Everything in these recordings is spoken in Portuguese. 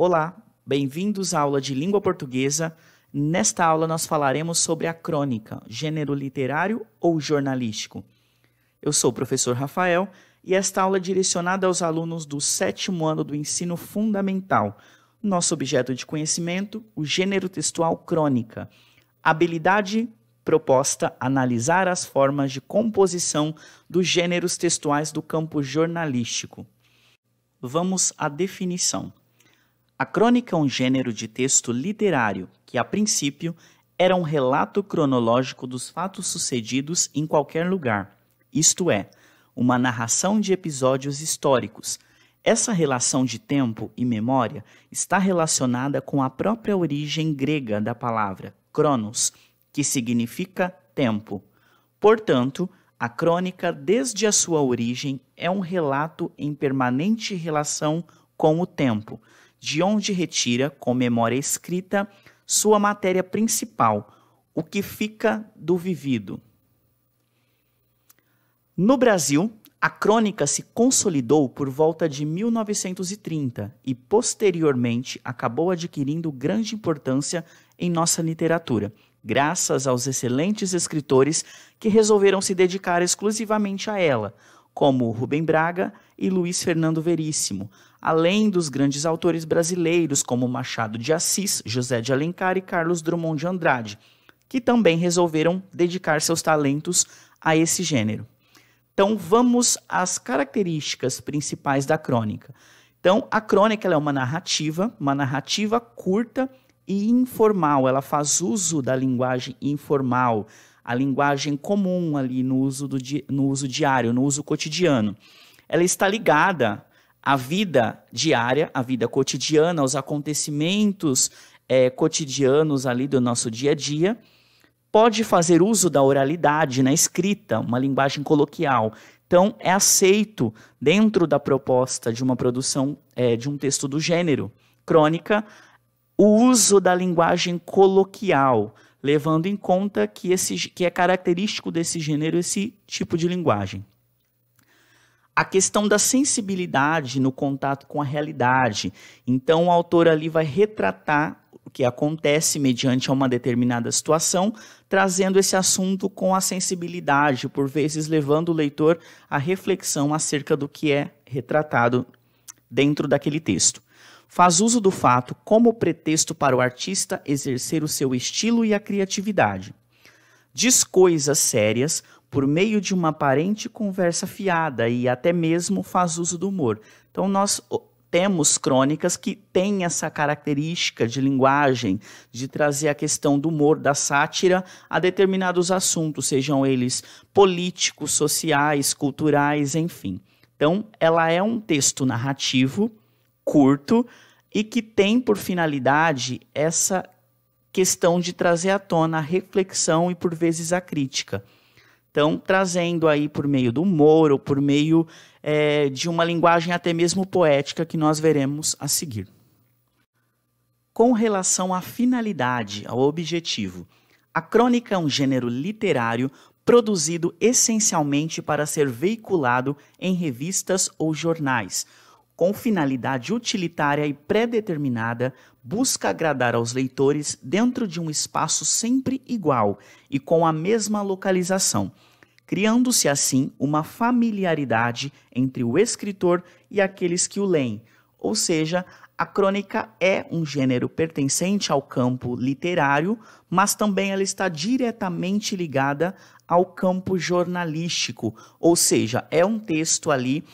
Olá, bem-vindos à aula de língua portuguesa. Nesta aula nós falaremos sobre a crônica, gênero literário ou jornalístico. Eu sou o professor Rafael e esta aula é direcionada aos alunos do 7º ano do ensino fundamental. Nosso objeto de conhecimento, o gênero textual crônica. Habilidade proposta, analisar as formas de composição dos gêneros textuais do campo jornalístico. Vamos à definição. A crônica é um gênero de texto literário que, a princípio, era um relato cronológico dos fatos sucedidos em qualquer lugar, isto é, uma narração de episódios históricos. Essa relação de tempo e memória está relacionada com a própria origem grega da palavra, cronos, que significa tempo. Portanto, a crônica, desde a sua origem, é um relato em permanente relação com o tempo, de onde retira, com memória escrita, sua matéria principal, o que fica do vivido. No Brasil, a crônica se consolidou por volta de 1930 e, posteriormente, acabou adquirindo grande importância em nossa literatura, graças aos excelentes escritores que resolveram se dedicar exclusivamente a ela, como Rubem Braga e Luiz Fernando Veríssimo, além dos grandes autores brasileiros como Machado de Assis, José de Alencar e Carlos Drummond de Andrade, que também resolveram dedicar seus talentos a esse gênero. Então, vamos às características principais da crônica. Então, a crônica ela é uma narrativa curta e informal. Ela faz uso da linguagem informal, a linguagem comum ali no uso diário, no uso cotidiano. Ela está ligada à vida diária, à vida cotidiana, aos acontecimentos cotidianos ali do nosso dia a dia. Pode fazer uso da oralidade na escrita, uma linguagem coloquial. Então, é aceito dentro da proposta de uma produção de um texto do gênero crônica o uso da linguagem coloquial, levando em conta que é característico desse gênero esse tipo de linguagem. A questão da sensibilidade no contato com a realidade. Então, o autor ali vai retratar o que acontece mediante uma determinada situação, trazendo esse assunto com a sensibilidade, por vezes levando o leitor à reflexão acerca do que é retratado dentro daquele texto. Faz uso do fato como pretexto para o artista exercer o seu estilo e a criatividade. Diz coisas sérias por meio de uma aparente conversa fiada e até mesmo faz uso do humor. Então, nós temos crônicas que têm essa característica de linguagem, de trazer a questão do humor, da sátira a determinados assuntos, sejam eles políticos, sociais, culturais, enfim. Então, ela é um texto narrativo, curto, e que tem por finalidade essa questão de trazer à tona a reflexão e, por vezes, a crítica. Então, trazendo aí por meio do humor ou por meio de uma linguagem até mesmo poética que nós veremos a seguir. Com relação à finalidade, ao objetivo, a crônica é um gênero literário produzido essencialmente para ser veiculado em revistas ou jornais, com finalidade utilitária e pré-determinada, busca agradar aos leitores dentro de um espaço sempre igual e com a mesma localização, criando-se assim uma familiaridade entre o escritor e aqueles que o leem. Ou seja, a crônica é um gênero pertencente ao campo literário, mas também ela está diretamente ligada ao campo jornalístico, ou seja, é um texto ali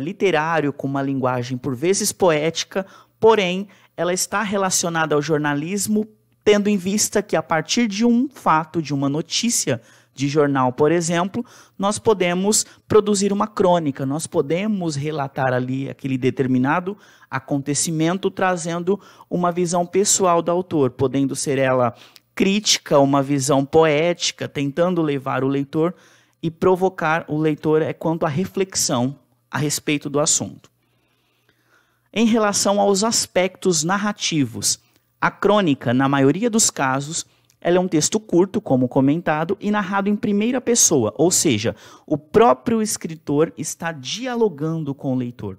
literário, com uma linguagem por vezes poética, porém ela está relacionada ao jornalismo, tendo em vista que a partir de um fato, de uma notícia de jornal, por exemplo, nós podemos produzir uma crônica, nós podemos relatar ali aquele determinado acontecimento, trazendo uma visão pessoal do autor, podendo ser ela crítica, uma visão poética, tentando levar o leitor e provocar o leitor quanto à reflexão a respeito do assunto. Em relação aos aspectos narrativos, a crônica, na maioria dos casos, ela é um texto curto, como comentado, e narrado em primeira pessoa, ou seja, o próprio escritor está dialogando com o leitor.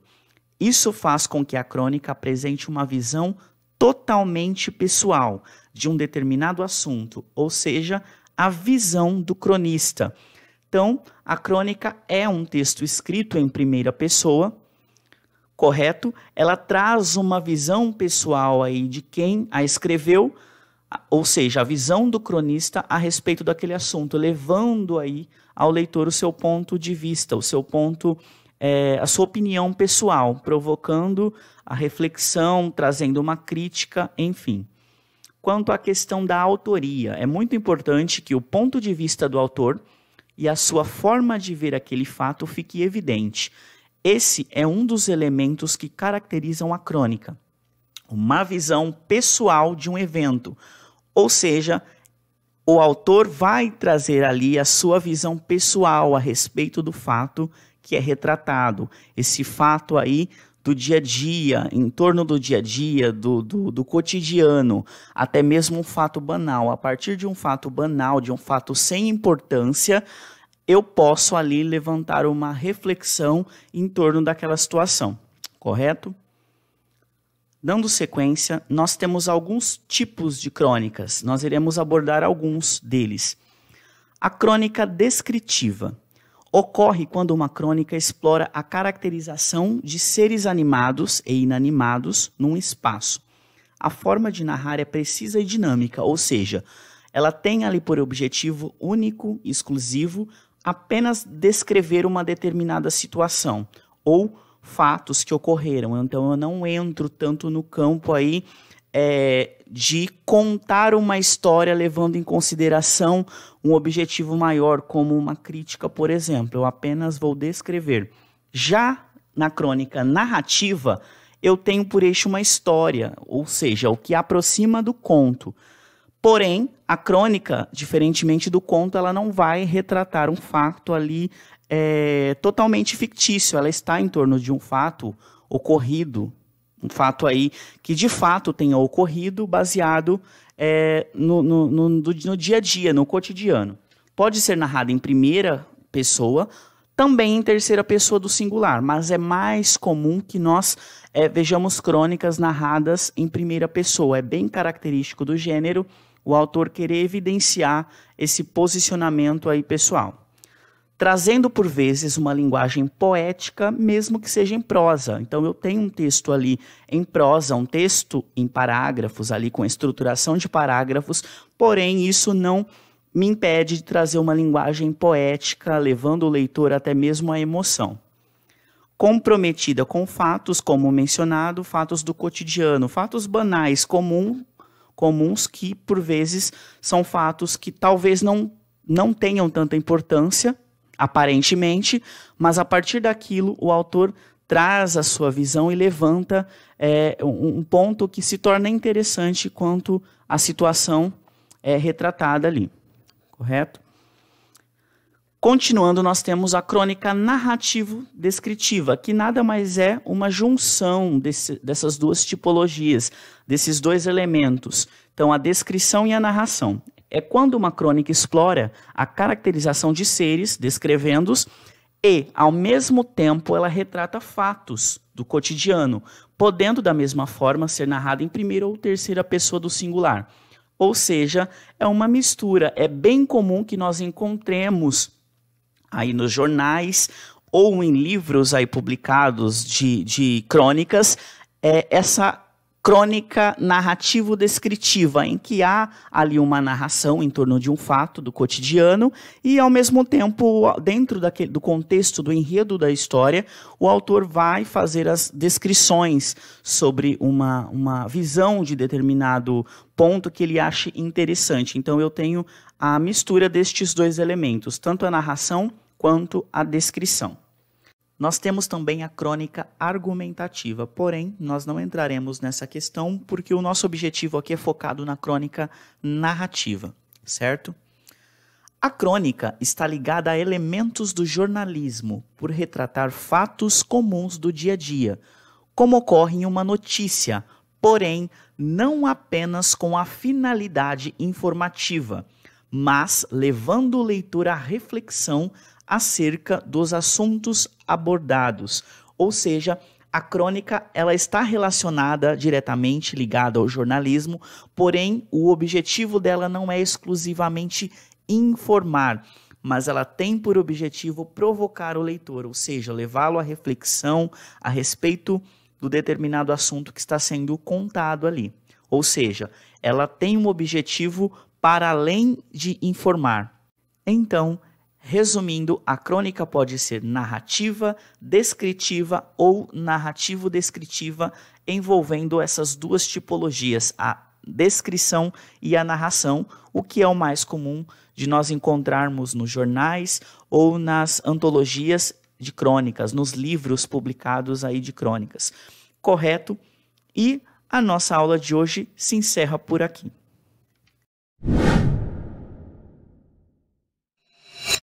Isso faz com que a crônica apresente uma visão totalmente pessoal de um determinado assunto, ou seja, a visão do cronista. Então, a crônica é um texto escrito em primeira pessoa, correto? Ela traz uma visão pessoal aí de quem a escreveu, ou seja, a visão do cronista a respeito daquele assunto, levando aí ao leitor o seu ponto de vista, o seu ponto, a sua opinião pessoal, provocando a reflexão, trazendo uma crítica, enfim. Quanto à questão da autoria, é muito importante que o ponto de vista do autor e a sua forma de ver aquele fato fique evidente. Esse é um dos elementos que caracterizam a crônica. Uma visão pessoal de um evento, ou seja, o autor vai trazer ali a sua visão pessoal a respeito do fato que é retratado. Esse fato aí do dia a dia, em torno do dia a dia, do cotidiano, até mesmo um fato banal. A partir de um fato banal, de um fato sem importância, eu posso ali levantar uma reflexão em torno daquela situação, correto? Dando sequência, nós temos alguns tipos de crônicas. Nós iremos abordar alguns deles. A crônica descritiva ocorre quando uma crônica explora a caracterização de seres animados e inanimados num espaço. A forma de narrar é precisa e dinâmica, ou seja, ela tem ali por objetivo único, exclusivo, apenas descrever uma determinada situação ou fatos que ocorreram. Então eu não entro tanto no campo aí de contar uma história levando em consideração um objetivo maior, como uma crítica, por exemplo. Eu apenas vou descrever. Já na crônica narrativa, eu tenho por eixo uma história, ou seja, o que aproxima do conto. Porém, a crônica, diferentemente do conto, ela não vai retratar um fato ali totalmente fictício. Ela está em torno de um fato ocorrido, um fato aí que de fato tenha ocorrido baseado no dia a dia, no cotidiano. Pode ser narrado em primeira pessoa, também em terceira pessoa do singular, mas é mais comum que nós vejamos crônicas narradas em primeira pessoa. É bem característico do gênero o autor querer evidenciar esse posicionamento aí pessoal, trazendo por vezes uma linguagem poética, mesmo que seja em prosa. Então eu tenho um texto ali em prosa, um texto em parágrafos ali com estruturação de parágrafos, porém isso não me impede de trazer uma linguagem poética, levando o leitor até mesmo à emoção. Comprometida com fatos, como mencionado, fatos do cotidiano, fatos banais, comuns que por vezes são fatos que talvez não tenham tanta importância, aparentemente, mas a partir daquilo o autor traz a sua visão e levanta um ponto que se torna interessante quanto à situação retratada ali, correto? Continuando, nós temos a crônica narrativo-descritiva, que nada mais é uma junção dessas duas tipologias, desses dois elementos. Então, a descrição e a narração. É quando uma crônica explora a caracterização de seres, descrevendo-os, e, ao mesmo tempo, ela retrata fatos do cotidiano, podendo, da mesma forma, ser narrada em primeira ou terceira pessoa do singular. Ou seja, é uma mistura. É bem comum que nós encontremos aí nos jornais ou em livros aí publicados de crônicas, essa crônica narrativo-descritiva, em que há ali uma narração em torno de um fato do cotidiano e, ao mesmo tempo, dentro do contexto do enredo da história, o autor vai fazer as descrições sobre uma visão de determinado ponto que ele ache interessante. Então, eu tenho a mistura destes dois elementos, tanto a narração quanto a descrição. Nós temos também a crônica argumentativa, porém, nós não entraremos nessa questão porque o nosso objetivo aqui é focado na crônica narrativa, certo? A crônica está ligada a elementos do jornalismo, por retratar fatos comuns do dia a dia, como ocorre em uma notícia, porém, não apenas com a finalidade informativa, mas levando o leitor à reflexão acerca dos assuntos abordados, ou seja, a crônica ela está relacionada diretamente, ligada ao jornalismo, porém o objetivo dela não é exclusivamente informar, mas ela tem por objetivo provocar o leitor, ou seja, levá-lo à reflexão a respeito do determinado assunto que está sendo contado ali. Ou seja, ela tem um objetivo para além de informar. Então, resumindo, a crônica pode ser narrativa, descritiva ou narrativo-descritiva, envolvendo essas duas tipologias, a descrição e a narração, o que é o mais comum de nós encontrarmos nos jornais ou nas antologias de crônicas, nos livros publicados aí de crônicas. Correto? E a nossa aula de hoje se encerra por aqui.